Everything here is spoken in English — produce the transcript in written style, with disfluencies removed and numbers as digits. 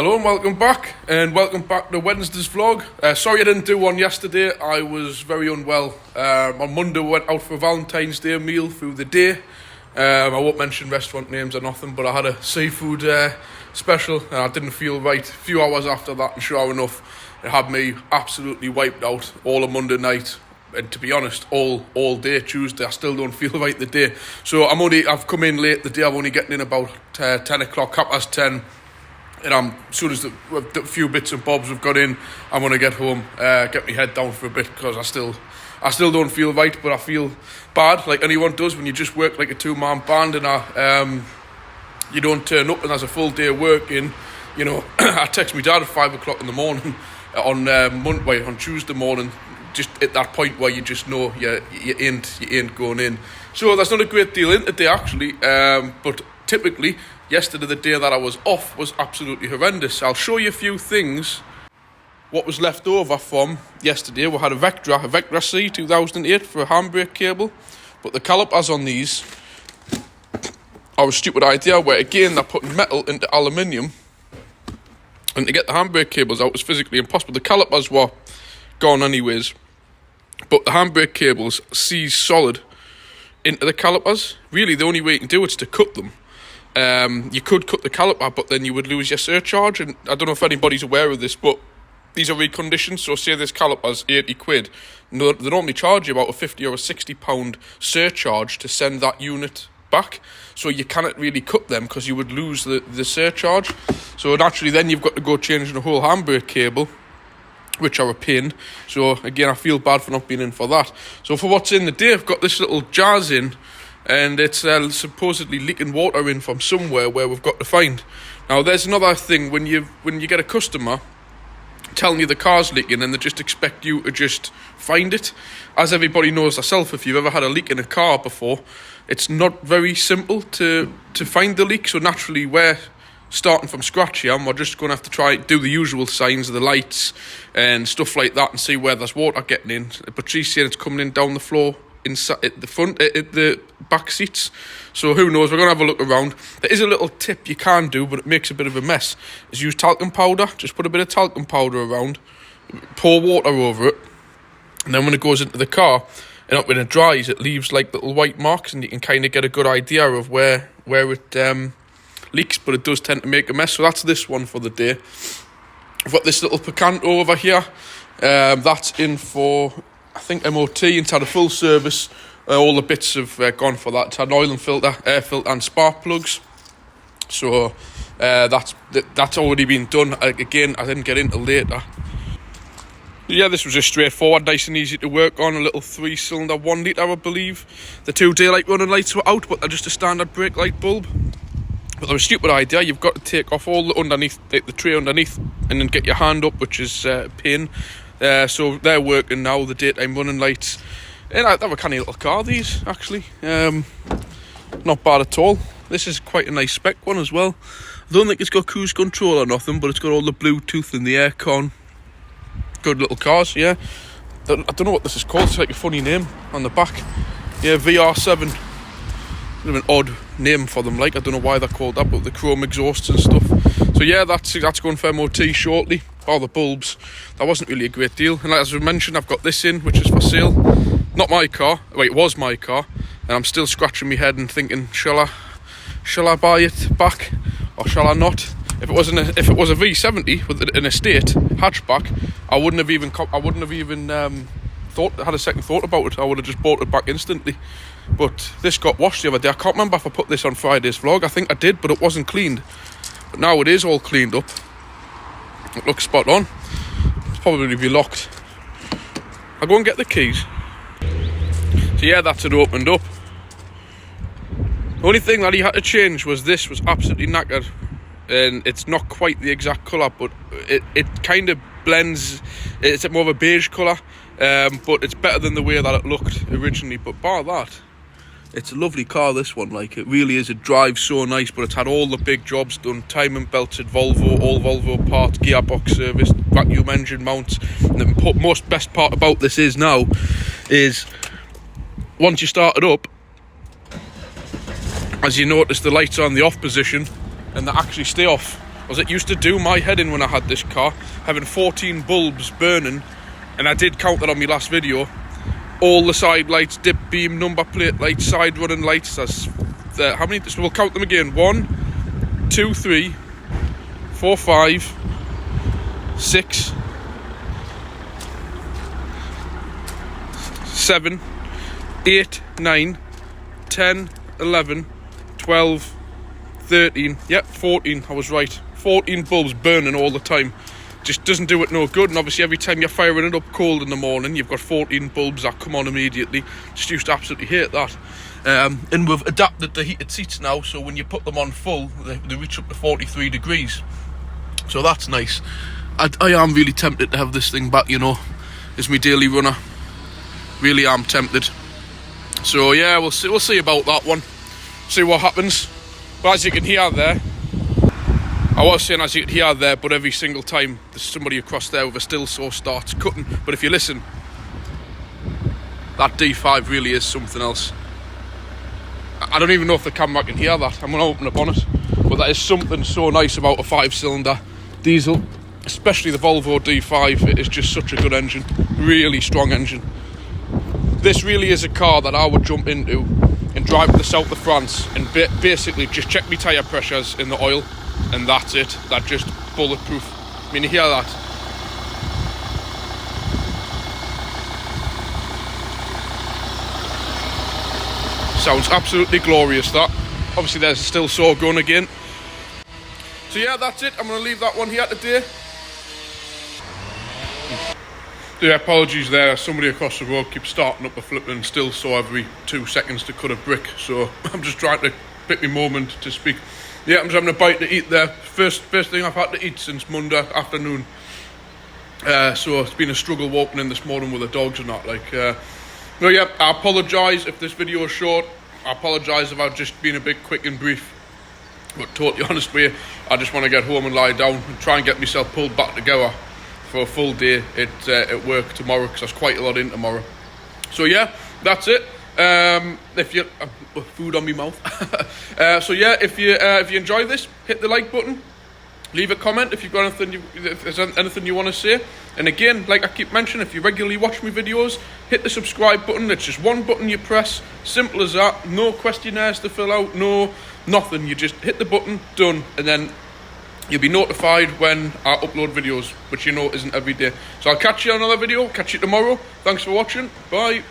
Hello and welcome back to Wednesday's vlog. Sorry I didn't do one yesterday, I was very unwell. On Monday we went out for a Valentine's Day meal through the day. I won't mention restaurant names or nothing, but I had a seafood special and I didn't feel right. A few hours after that, and sure enough, it had me absolutely wiped out all of Monday night. And to be honest, all day Tuesday, I still don't feel right the day. So I've come in late the day, I'm only getting in about 10 o'clock, 10:30. And as soon as the few bits and bobs we've got in, I'm going to get home, get my head down for a bit, because I still don't feel right, but I feel bad, like anyone does when you just work like a two-man band and you don't turn up and there's a full day of work in. You know, I text my dad at 5 o'clock in the morning on Tuesday morning, just at that point where you just know you ain't going in. So there's not a great deal in today actually, but typically, yesterday, the day that I was off, was absolutely horrendous. I'll show you a few things, what was left over from yesterday. We had a Vectra C 2008 for a handbrake cable, but the calipers on these are a stupid idea where, again, they're putting metal into aluminium, and to get the handbrake cables out was physically impossible. The calipers were gone anyways, but the handbrake cables seize solid into the calipers. Really, the only way you can do it is to cut them. You could cut the caliper, but then you would lose your surcharge, and I don't know if anybody's aware of this, but these are reconditioned. So say this caliper's 80 quid, they normally charge you about a 50 or a 60 pound surcharge to send that unit back, so you cannot really cut them because you would lose the surcharge. So naturally then you've got to go changing the whole handbrake cable, which are a pain. So again, I feel bad for not being in for that. So for what's in the day, I've got this little jazz in, and it's supposedly leaking water in from somewhere where we've got to find. Now there's another thing, when you get a customer telling you the car's leaking and they just expect you to just find it. As everybody knows herself, if you've ever had a leak in a car before, it's not very simple to find the leak. So naturally we're starting from scratch here, and we're just going to have to try do the usual signs of the lights and stuff like that and see where there's water getting in. But she's saying it's coming in down the floor, inside at the front, at the back seats. So who knows, we're going to have a look around. There is a little tip you can do, but it makes a bit of a mess, is use talcum powder. Just put a bit of talcum powder around, pour water over it, and then when it goes into the car and when it dries, it leaves like little white marks, and you can kind of get a good idea of where it leaks, but it does tend to make a mess. So that's this one for the day. I've got this little Picanto over here, that's in for, I think, MOT. It's had a full service. All the bits have gone for that. It's had an oil and filter, air filter and spark plugs. So that's already been done. Again, I didn't get into later. Yeah, this was just straightforward, nice and easy to work on. A little 3-cylinder, 1 litre, I believe. The 2 daylight running lights were out, but they're just a standard brake light bulb. But they're a stupid idea. You've got to take off all the underneath, the tray underneath, and then get your hand up, which is a pain. So they're working now, the daytime running lights. And they were kind of little car, these, actually. Not bad at all. This is quite a nice spec one as well. I don't think it's got cruise control or nothing, but it's got all the Bluetooth and the aircon. Good little cars, yeah. I don't know what this is called. It's like a funny name on the back. Yeah, VR7. Bit of an odd name for them, like. I don't know why they're called that, but the chrome exhausts and stuff. So yeah, that's going for MOT shortly. All the bulbs. That wasn't really a great deal. And as we mentioned, I've got this in, which is for sale. Not my car. Well, it was my car, and I'm still scratching my head and thinking, shall I buy it back or shall I not? If it was a V70 with an estate hatchback, I wouldn't have even had a second thought about it. I would have just bought it back instantly. But this got washed the other day. I can't remember if I put this on Friday's vlog. I think I did, but it wasn't cleaned. But now it is all cleaned up. It looks spot on. It's probably be locked. I'll go and get the keys. So yeah, that's it opened up. The only thing that he had to change was this was absolutely knackered. And it's not quite the exact colour, but it kind of blends. It's more of a beige colour, but it's better than the way that it looked originally. But bar that, it's a lovely car, this one. Like, it really is. It drives so nice, but it's had all the big jobs done. Timing belted Volvo, all Volvo parts, gearbox serviced, vacuum engine mounts. And the best part about this is once you start it up, as you notice, the lights are in the off position, and they actually stay off was it used to do my head in when I had this car, having 14 bulbs burning, and I did count that on my last video. All the side lights, dip beam, number plate lights, side running lights. That's how many? So we'll count them again. 1, 2, 3, 4, 5, 6, 7, 8, 9, 10, 11, 12, 13, yep, 14, I was right. 14 bulbs burning all the time. Just doesn't do it no good, and obviously every time you're firing it up cold in the morning, you've got 14 bulbs that come on immediately. Just used to absolutely hate that. And we've adapted the heated seats now, so when you put them on full, they reach up to 43 degrees. So that's nice. I am really tempted to have this thing back, you know. It's my daily runner. Really am tempted. So yeah, we'll see about that one. See what happens. But as you can hear there, I was saying as you can hear there, but every single time there's somebody across there with a still saw starts cutting. But if you listen, that D5 really is something else. I don't even know if the camera can hear that. I'm going to open the bonnet. But that is something so nice about a 5-cylinder diesel, especially the Volvo D5. It is just such a good engine, really strong engine. This really is a car that I would jump into and drive to the south of France and basically just check my tyre pressures in the oil, and that's it. That's just bulletproof. I mean, you hear that? Sounds absolutely glorious, that. Obviously there's a still saw going again. So yeah, that's it. I'm going to leave that one here today. Yeah, apologies there. Somebody across the road keeps starting up a flipping still saw every 2 seconds to cut a brick. So I'm just trying to pick my moment to speak. Yeah, I'm just having a bite to eat there. First thing I've had to eat since Monday afternoon. So it's been a struggle walking in this morning with the dogs and that. No, yeah, I apologise if this video is short. I apologise if I've just been a bit quick and brief. But totally honest with you, I just want to get home and lie down and try and get myself pulled back together for a full day at work tomorrow, because there's quite a lot in tomorrow. So yeah, that's it. If you food on my mouth. So yeah, if you enjoy this, hit the like button. Leave a comment if you've got anything. If there's anything you want to say. And again, like I keep mentioning, if you regularly watch my videos, hit the subscribe button. It's just one button you press. Simple as that. No questionnaires to fill out. No nothing. You just hit the button, done, and then you'll be notified when I upload videos, which you know isn't every day. So I'll catch you on another video. Catch you tomorrow. Thanks for watching. Bye.